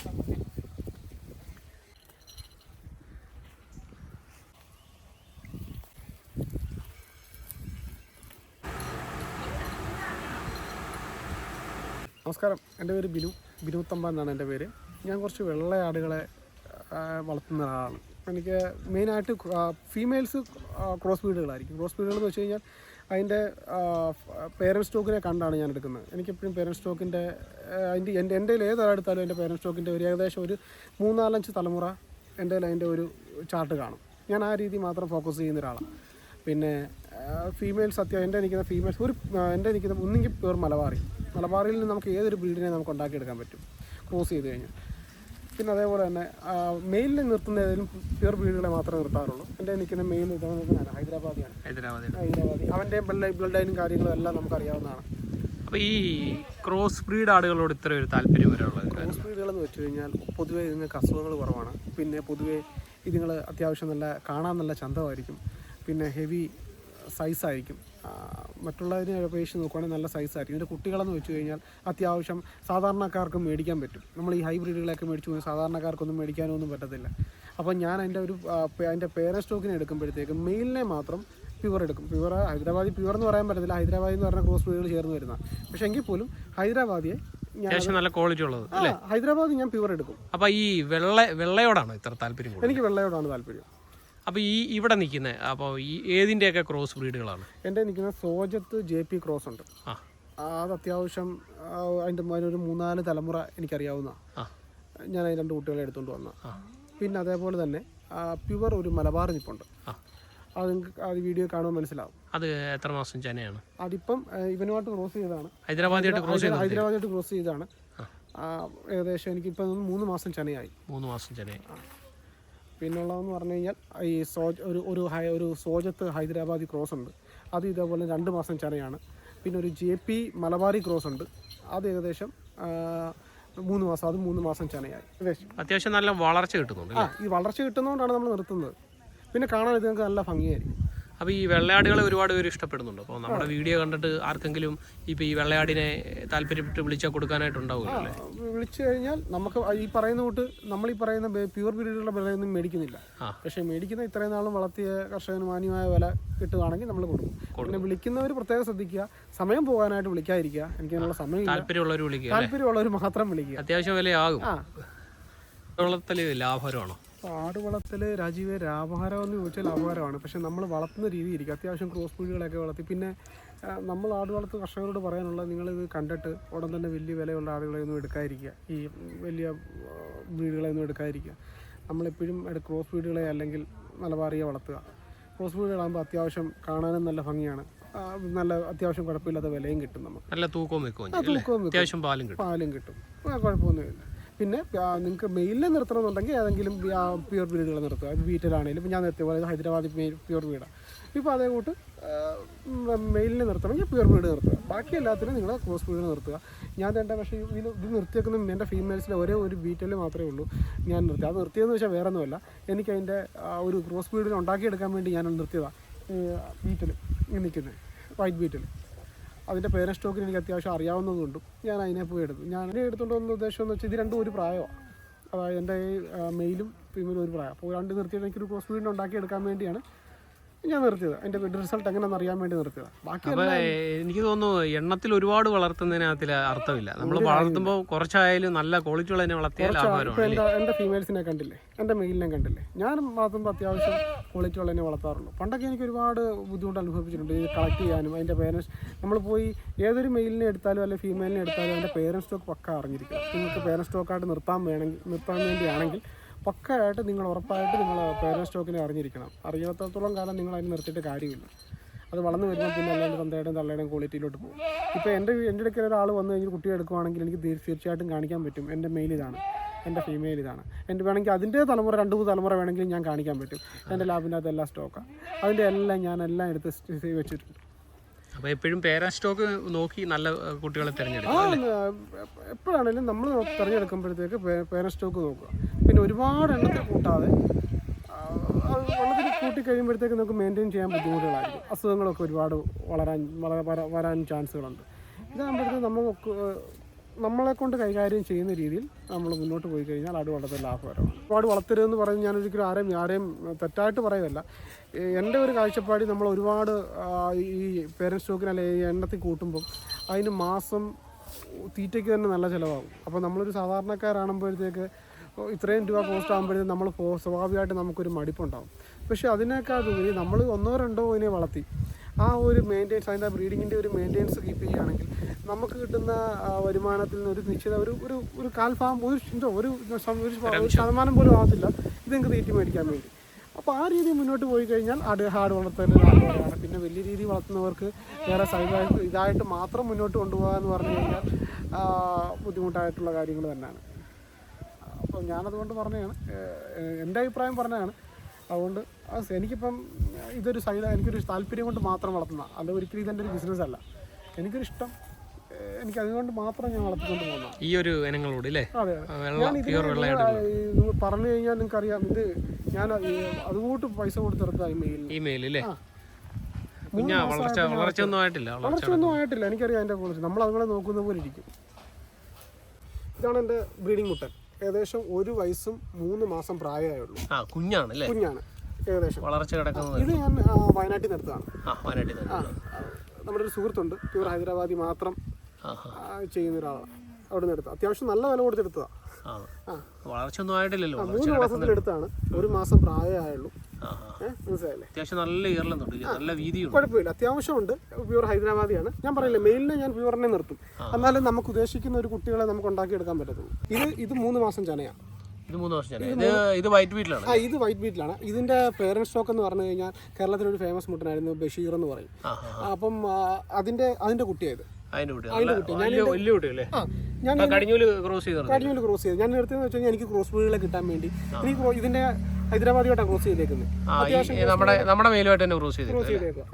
നമസ്കാരം, എൻ്റെ പേര് ബിനു തമ്പ എന്നാണ് എൻ്റെ പേര്. ഞാൻ കുറച്ച് വെള്ളയാടുകളെ വളർത്തുന്ന ഒരാളാണ്. എനിക്ക് മെയിനായിട്ട് ഫീമെയിൽസ് ക്രോസ് ബ്രീഡുകളായിരിക്കും. ക്രോസ് ബ്രീഡുകൾ എന്ന് വെച്ച് കഴിഞ്ഞാൽ അതിൻ്റെ പേരൻറ്റ് സ്റ്റോക്കിനെ കണ്ടാണ് ഞാൻ എടുക്കുന്നത്. എനിക്കെപ്പോഴും പേരൻറ്റ് സ്റ്റോക്കിൻ്റെ എൻ്റെ ഏതൊരാടുത്താലും എൻ്റെ പേരൻറ്റ് സ്റ്റോക്കിൻ്റെ ഒരു ഏകദേശം ഒരു 3-4 തലമുറ എൻ്റെ അതിൻ്റെ ഒരു ചാർട്ട് കാണും. ഞാൻ ആ രീതി മാത്രം ഫോക്കസ് ചെയ്യുന്ന ഒരാളാണ്. പിന്നെ ഫീമെയിൽസ് എൻ്റെ നിൽക്കുന്ന ഫീമെയിൽസ് എൻ്റെ നിൽക്കുന്ന ഒന്നെങ്കിൽ പ്യുവർ മലബാറിയിൽ നിന്ന് നമുക്ക് ഏതൊരു ബ്രീഡിനെ നമുക്ക് ഉണ്ടാക്കിയെടുക്കാൻ പറ്റും ക്രോസ് ചെയ്ത് കഴിഞ്ഞാൽ. പിന്നെ അതേപോലെ തന്നെ മെയിലിനെ നിർത്തുന്ന ഏതെങ്കിലും പ്യുവർ ബ്രീഡുകളെ മാത്രമേ നിർത്താറുള്ളൂ. എൻ്റെ നിൽക്കുന്ന മെയിൽ ഇതാണ് ഹൈദരാബാദി. അവൻ്റെ ബ്ലഡ് ലൈനും കാര്യങ്ങളും എല്ലാം നമുക്കറിയാവുന്നതാണ്. അപ്പോൾ ഈ ക്രോസ് ബ്രീഡ് ആടുകളോട് ഇത്ര ഒരു താല്പര്യം വരാനുള്ളത്? ക്രോസ് ബ്രീഡുകളെന്ന് വെച്ച് കഴിഞ്ഞാൽ പൊതുവേ ഇതിങ്ങൾക്ക് അസുഖങ്ങൾ കുറവാണ്. പിന്നെ പൊതുവേ ഇതുങ്ങൾ അത്യാവശ്യം കാണാൻ നല്ല ചന്തമായിരിക്കും. പിന്നെ ഹെവി സൈസായിരിക്കും. മറ്റുള്ളതിനെ അപേക്ഷിച്ച് നോക്കുകയാണെങ്കിൽ നല്ല സൈസായിരിക്കും. ഇതിൻ്റെ കുട്ടികളെന്ന് വെച്ച് കഴിഞ്ഞാൽ അത്യാവശ്യം സാധാരണക്കാർക്ക് മേടിക്കാൻ പറ്റും. നമ്മൾ ഈ ഹൈബ്രിഡുകളൊക്കെ മേടിച്ചു പോയി സാധാരണക്കാർക്കൊന്നും മേടിക്കാനൊന്നും പറ്റത്തില്ല. അപ്പോൾ ഞാൻ അതിൻ്റെ പേരൻറ്റ് സ്റ്റോക്കിനെ എടുക്കുമ്പോഴത്തേക്ക് മെയിലിനെ മാത്രം പ്യുവർ എടുക്കും. ഹൈദരാബാദി പ്യുവർ എന്ന് പറയാൻ പറ്റത്തില്ല. ഹൈദരാബാദി എന്ന് പറഞ്ഞ ക്രോസ് ബ്രീഡുകൾ ചേർന്ന് വരുന്ന. പക്ഷേ എങ്കിൽ പോലും ഹൈദരാബാദിയെ നല്ല ക്വാളിറ്റി ഉള്ളത് ഹൈദരാബാദി ഞാൻ പ്യുവർ എടുക്കും. അപ്പോൾ ഈ വെള്ളയോടാണ് ഇത്ര താല്പര്യം? എനിക്ക് വെള്ളയോടാണ് താല്പര്യം. അപ്പോൾ ഇവിടെ നിൽക്കുന്നത് അപ്പോൾ ഈ ഏതിൻ്റെയൊക്കെ ക്രോസ് ബ്രീഡുകളാണ്? എൻ്റെ നിൽക്കുന്ന സോജത്ത് JP ക്രോസ് ഉണ്ട്. അത് അത്യാവശ്യം അതിൻ്റെ ഒരു 3-4 തലമുറ എനിക്കറിയാവുന്ന. ഞാൻ അതിന് 2 കുട്ടികളെ എടുത്തുകൊണ്ട് വന്ന. പിന്നെ അതേപോലെ തന്നെ പ്യുവർ ഒരു മലബാർ നിൽപ്പുണ്ട്. അത് നിങ്ങൾക്ക് അത് വീഡിയോ കാണുമ്പോൾ മനസ്സിലാവും. അത് എത്ര മാസം ചനയാണ്? അതിപ്പം ഇവനുമായിട്ട് ക്രോസ് ചെയ്തതാണ്. ഹൈദരാബാദിയായിട്ട് ക്രോസ് ചെയ്തതാണ്. ഏകദേശം എനിക്കിപ്പം 3 മാസം ചനയായി. 3 മാസം ചനയായി. പിന്നുള്ളതെന്ന് പറഞ്ഞു കഴിഞ്ഞാൽ ഈ ഒരു സോജത്ത് ഹൈദരാബാദി ക്രോസ് ഉണ്ട്. അത് ഇതേപോലെ 2 മാസം ചനയാണ്. പിന്നെ ഒരു JP മലബാറി ക്രോസ് ഉണ്ട്. അത് ഏകദേശം 3 മാസം. അത് 3 മാസം ചനയായി. അത്യാവശ്യം നല്ല വളർച്ച കിട്ടുന്നുണ്ട്. ഈ വളർച്ച കിട്ടുന്നതുകൊണ്ടാണ് നമ്മൾ നിർത്തുന്നത്. പിന്നെ കാണാൻ നിങ്ങൾക്ക് നല്ല ഭംഗിയായിരിക്കും. അപ്പോൾ ഈ വെള്ളയാടുകളെ ഒരുപാട് പേര് ഇഷ്ടപ്പെടുന്നുണ്ട്. അപ്പോൾ നമ്മുടെ വീഡിയോ കണ്ടിട്ട് ആർക്കെങ്കിലും ഇപ്പോൾ ഈ വെള്ളയാടിനെ താല്പര്യപ്പെട്ട് വിളിച്ചാൽ കൊടുക്കാനായിട്ടുണ്ടാവുമല്ലോ? വിളിച്ചു കഴിഞ്ഞാൽ നമുക്ക് ഈ പറയുന്ന കൂട്ട് നമ്മൾ ഈ പറയുന്ന പ്യുവർ ബ്രീഡുകളുടെ വിലയൊന്നും മേടിക്കുന്നില്ല. പക്ഷേ മേടിക്കുന്ന ഇത്രയും നാളും വളർത്തിയ കർഷകന് മാന്യമായ വില കിട്ടുകയാണെങ്കിൽ നമ്മൾ കൊടുക്കും. പിന്നെ വിളിക്കുന്നവർ പ്രത്യേകം ശ്രദ്ധിക്കുക, സമയം പോകാനായിട്ട് വിളിക്കാതിരിക്കുക. എനിക്ക് അതിനുള്ള സമയം താല്പര്യമുള്ളവർ മാത്രം വിളിക്കുക. അത്യാവശ്യം വിലയാകും. വളർത്തൽ ലാഭകരമാണോ? ആട് വളർത്തൽ രാജീവേ ലാഭകരം എന്ന് ചോദിച്ചാൽ ലാഭകരമാണ്. പക്ഷേ നമ്മൾ വളർത്തുന്ന രീതി ഇരിക്കും. അത്യാവശ്യം ക്രോസ് ബ്രീഡുകളൊക്കെ വളർത്തി. പിന്നെ നമ്മൾ ആട് വളർത്ത് കർഷകരോട് പറയാനുള്ളത്, നിങ്ങളിത് കണ്ടിട്ട് ഉടൻ തന്നെ വലിയ വിലയുള്ള ആടുകളെയൊന്നും എടുക്കാതിരിക്കുക. ഈ വലിയ ബ്രീഡുകളെയൊന്നും എടുക്കാതിരിക്കുക. നമ്മളെപ്പോഴും ക്രോസ് ബ്രീഡുകളെ അല്ലെങ്കിൽ മലബാറിയെ വളർത്തുക. ക്രോസ് ബ്രീഡുകളാകുമ്പോൾ അത്യാവശ്യം കാണാനും നല്ല ഭംഗിയാണ്. നല്ല അത്യാവശ്യം കുഴപ്പമില്ലാത്ത വിലയും കിട്ടും. നമുക്ക് നല്ല തൂക്കവും അത്യാവശ്യം പാലും കിട്ടും. കുഴപ്പമൊന്നുമില്ല. പിന്നെ നിങ്ങൾക്ക് മെയിലിനെ നിർത്തണമെന്നുണ്ടെങ്കിൽ ഏതെങ്കിലും പ്യുവർ ബ്രീഡുകൾ നിർത്തുക. ബീറ്റലാണെങ്കിലും ഞാൻ നിർത്തിയ പോലെ ഹൈദരാബാദി പ്യുവർ ബ്രീഡാണ്. ഇപ്പോൾ അതേ കൂട്ട് മെയിലിനെ നിർത്തണമെങ്കിൽ പ്യുവർ ബ്രീഡ് നിർത്തുക. ബാക്കി എല്ലാത്തിനും നിങ്ങൾ ക്രോസ് ബ്രീഡ് നിർത്തുക. ഞാൻ പക്ഷേ ഇത് നിർത്തിയേക്കുന്ന എൻ്റെ ഫീമെയിൽസിലെ ഒരേ ഒരു ബീറ്റൽ മാത്രമേ ഉള്ളൂ ഞാൻ നിർത്തി. അത് നിർത്തിയതെന്ന് വെച്ചാൽ വേറെ ഒന്നുമല്ല, എനിക്ക് അതിൻ്റെ ഒരു ക്രോസ് ബ്രീഡിൽ ഉണ്ടാക്കിയെടുക്കാൻ വേണ്ടി ഞാൻ നിർത്തിയതാണ്. ബീറ്റൽ നിൽക്കുന്നത് വൈറ്റ് ബീറ്റൽ. അതിൻ്റെ പേരൻറ്റ് സ്റ്റോക്കിന് എനിക്ക് അത്യാവശ്യം അറിയാവുന്നതുകൊണ്ടും ഞാൻ അതിനെ പോയി എടുത്തു. ഞാൻ എടുത്തുകൊണ്ട് വന്ന ഉദ്ദേശം എന്ന് വെച്ചാൽ ഇത് രണ്ടും ഒരു പ്രായമാണ്. അതായത് എൻ്റെ മെയിലും ഫീമെയിലും ഒരു പ്രായം. അപ്പോൾ 2 നിർത്തിയിട്ട് എനിക്കൊരു ക്രോസ് ബ്രീഡ് ഉണ്ടാക്കിയെടുക്കാൻ വേണ്ടിയാണ് ഞാൻ നിർത്തിയത്. അതിൻ്റെ റിസൾട്ട് എങ്ങനെയാണെന്ന് അറിയാൻ വേണ്ടി നിർത്തിയതാണ്. ബാക്കി എനിക്ക് തോന്നുന്നു എണ്ണത്തിൽ ഒരുപാട് വളർത്തുന്നതിനകത്തിൽ അർത്ഥമില്ല. നമ്മൾ വളർത്തുമ്പോൾ കുറച്ചായാലും നല്ല ക്വാളിറ്റി ഉള്ളതിനെ വളർത്തിയാൽ എൻ്റെ ഫീമെയിൽസിനെ കണ്ടില്ലേ, എൻ്റെ മെയിലിനെ കണ്ടില്ലേ. ഞാൻ വളർത്തുമ്പോൾ അത്യാവശ്യം ക്വാളിറ്റി ഉള്ളതിനെ വളർത്താറുള്ളൂ. പണ്ടൊക്കെ എനിക്ക് ഒരുപാട് ബുദ്ധിമുട്ട് അനുഭവിച്ചിട്ടുണ്ട് ഇത് കളക്ട് ചെയ്യാനും. അതിൻ്റെ പേരൻസ് നമ്മൾ പോയി ഏതൊരു മെയിലിനെ എടുത്താലും അല്ലെങ്കിൽ ഫീമെയിലിനെ എടുത്താലും അതിൻ്റെ പേരൻറ്റ് സ്റ്റോക്ക് പക്ക അറിഞ്ഞിരിക്കണം. നിങ്ങൾക്ക് പേരൻറ്റ് സ്റ്റോക്കായിട്ട് നിർത്താൻ വേണ്ടിയാണെങ്കിൽ പക്കയായിട്ട് നിങ്ങൾ ഉറപ്പായിട്ട് നിങ്ങൾ പേരൻറ്റ് സ്റ്റോക്കിനെ അറിഞ്ഞിരിക്കണം. അറിയാത്തത്തോളം കാലം നിങ്ങൾ അതിന് നിർത്തിയിട്ട് കാര്യമില്ല. അത് വളർന്നു വരുമ്പോൾ പിന്നെ അല്ലാണ്ട് തള്ളയുടെയും ക്വാളിറ്റിയിലോട്ട് പോകും. ഇപ്പോൾ എൻ്റെ അടുക്കൽ ഒരാൾ വന്നു കഴിഞ്ഞ് കുട്ടിയെ എടുക്കുവാണെങ്കിൽ എനിക്ക് തീർച്ചയായിട്ടും കാണിക്കാൻ പറ്റും എൻ്റെ മെയിൽ ഇതാണ്, എൻ്റെ ഫീമെയിൽ ഇതാണ്. എൻ്റെ വേണമെങ്കിൽ അതിൻ്റെ തലമുറ 2-3 തലമുറ വേണമെങ്കിലും ഞാൻ കാണിക്കാൻ പറ്റും. എൻ്റെ ലാബിനകത്ത് എല്ലാം സ്റ്റോക്കാണ്. അതിൻ്റെ എല്ലാം എടുത്ത് വെച്ചിട്ടുണ്ട്. അപ്പോൾ എപ്പോഴും പേരൻറ്റ് സ്റ്റോക്ക് നോക്കി നല്ല കുട്ടികളെ തിരഞ്ഞെടുക്കും. എപ്പോഴാണെങ്കിലും നമ്മൾ തിരഞ്ഞെടുക്കുമ്പോഴത്തേക്ക് പേരൻറ്റ് സ്റ്റോക്ക് നോക്കുക. പിന്നെ ഒരുപാട് എണ്ണത്തിൽ കൂട്ടാതെ വെള്ളത്തിൽ കൂട്ടിക്കഴിയുമ്പോഴത്തേക്ക് നമുക്ക് മെയിൻറ്റെയിൻ ചെയ്യാൻ ബുദ്ധിമുട്ടുകളായിരിക്കും. അസുഖങ്ങളൊക്കെ ഒരുപാട് വരാൻ ചാൻസുകളുണ്ട്. ഇതാകുമ്പോഴത്തേക്ക് നമ്മളെ കൊണ്ട് കൈകാര്യം ചെയ്യുന്ന രീതിയിൽ നമ്മൾ മുന്നോട്ട് പോയി കഴിഞ്ഞാൽ ആട് വളർത്തൽ ലാഭകരമാണ്. ഒരുപാട് വളർത്തരുതെന്ന് പറഞ്ഞ് ഞാനൊരിക്കലും ആരെയും തെറ്റായിട്ട് പറയുകയല്ല. എൻ്റെ ഒരു കാഴ്ചപ്പാടിൽ നമ്മൾ ഒരുപാട് ഈ പേരൻറ്റ് സ്റ്റോക്കിന് അല്ലെങ്കിൽ എണ്ണത്തിൽ കൂട്ടുമ്പം അതിന് മാസം തീറ്റയ്ക്ക് തന്നെ നല്ല ചിലവാകും. അപ്പോൾ നമ്മളൊരു സാധാരണക്കാരാകുമ്പോഴത്തേക്ക് ഇത്രയും രൂപ കോസ്റ്റ് ആകുമ്പോഴത്തേക്ക് നമ്മൾ സ്വാഭാവികമായിട്ട് നമുക്കൊരു മടിപ്പുണ്ടാകും. പക്ഷേ അതിനേക്കാൾ ഉപരി നമ്മൾ 1-2 ഇതിനെ വളർത്തി ആ ഒരു മെയിൻ്റെനൻസ്, അതിൻ്റെ ബ്രീഡിങ്ങിൻ്റെ ഒരു മെയിൻ്റെനൻസ് കീപ്പ് ചെയ്യുകയാണെങ്കിൽ നമുക്ക് കിട്ടുന്ന വരുമാനത്തിൽ നിന്ന് ഒരു നിശ്ചിത ഒരു കാൽഭാഗം ഒരു ശതമാനം പോലും ആകത്തില്ല ഇതെനിക്ക് തീറ്റി മേടിക്കാൻ വേണ്ടി. അപ്പോൾ ആ രീതി മുന്നോട്ട് പോയി കഴിഞ്ഞാൽ ആട് വളർത്തൽ ലാഭകരമാണ്. പിന്നെ വലിയ രീതിയിൽ വളർത്തുന്നവർക്ക് വേറെ ഇതായിട്ട് മാത്രം മുന്നോട്ട് കൊണ്ടുപോകുക എന്ന് പറഞ്ഞു കഴിഞ്ഞാൽ ബുദ്ധിമുട്ടായിട്ടുള്ള കാര്യങ്ങൾ തന്നെയാണ്. അപ്പോൾ ഞാനതുകൊണ്ട് പറഞ്ഞതാണ്, എൻ്റെ അഭിപ്രായം പറഞ്ഞതാണ്. അതുകൊണ്ട് എനിക്കിപ്പം ഇതൊരു എനിക്കൊരു താല്പര്യം കൊണ്ട് മാത്രം വളർത്തുന്ന, അല്ല ഒരിക്കലും ഇതെൻ്റെ ഒരു ബിസിനസ് അല്ല. എനിക്കൊരിഷ്ടം, എനിക്ക് അതുകൊണ്ട് മാത്രം ഞാൻ വളർത്തിക്കൊണ്ട് പോകുന്നത് ഈ ഒരു ഇനങ്ങളോട് അല്ലേ. അതെ, ഞാൻ ഇതിന് പറഞ്ഞു കഴിഞ്ഞാൽ നിങ്ങൾക്കറിയാം, ഇത് ഞാൻ അതുകൂട്ട് പൈസ കൊടുത്തെടുത്ത ഇമെയിൽ അല്ലേ. വളർച്ചയൊന്നും ആയിട്ടില്ല, എനിക്കറിയാം അതിൻ്റെ പോളിസി. നമ്മൾ അതുങ്ങളെ നോക്കുന്ന പോലെ ഇരിക്കും. ഇതാണ് എൻ്റെ ബ്രീഡിംഗ് മുട്ടൻ. ഏകദേശം 1 വയസ്സും 3 മാസം പ്രായമായുള്ളൂ. കുഞ്ഞാണ് ഏകദേശം വളർച്ച കിടക്കുന്നത്. ഇത് ഞാൻ വയനാട്ടിൽ നിന്ന് എടുത്തതാണ്. നമ്മുടെ ഒരു സുഹൃത്തുണ്ട്, പ്യൂർ ഹൈദരാബാദി മാത്രം ചെയ്യുന്ന ഒരാളാണ്. അവിടെ നിന്ന് എടുത്ത അത്യാവശ്യം നല്ല വില കൊടുത്തെടുത്തതാണ്. വളർച്ചയൊന്നും ആയിട്ടില്ലല്ലോ. 3 മാസത്തിലെടുത്താണ്. 1 മാസം പ്രായമായുള്ളൂ. മനസ്സിലായില്ലേ? അത്യാവശ്യം നല്ല ഈർലുണ്ട്, നല്ല വീതിയുണ്ട്. കുഴപ്പമില്ല, അത്യാവശ്യമുണ്ട്. പ്യൂർ ഹൈദരാബാദിയാണ്. ഞാൻ പറയില്ല, മെയിലിനെ ഞാൻ പ്യൂറിനെ നിർത്തും. എന്നാലും നമുക്ക് ഉദ്ദേശിക്കുന്ന ഒരു കുട്ടികളെ നമുക്ക് ഉണ്ടാക്കിയെടുക്കാൻ പറ്റത്തുള്ളൂ. ഇത് 3 മാസം ചനയാണ്. ഇത് വൈറ്റ് ബീറ്റിലാണ്. ഇത് വൈറ്റ് ബീറ്റിലാണ്. ഇതിന്റെ പേരന്റ് സ്റ്റോക്ക് എന്ന് പറഞ്ഞു കഴിഞ്ഞാൽ കേരളത്തിലൊരു ഫേമസ് മുട്ടനായിരുന്നു, ബഷീർ എന്ന് പറയും. അപ്പം അതിന്റെ കുട്ടിയായത്. കടിഞ്ഞൂല് ക്രോസ് ചെയ്ത് ഞാൻ നിർത്തിയെന്ന് വെച്ച് കഴിഞ്ഞാൽ എനിക്ക് ക്രോസ് ബ്രീഡുകളെ കിട്ടാൻ വേണ്ടി എനിക്ക് ഇതിന്റെ ഹൈദരാബാദിയോട്ടാണ് ക്രോസ് ചെയ്തേക്കുന്നത്. നമ്മുടെ മെയിലുമായിട്ട് തന്നെ ക്രോസ് ചെയ്തേക്കുക.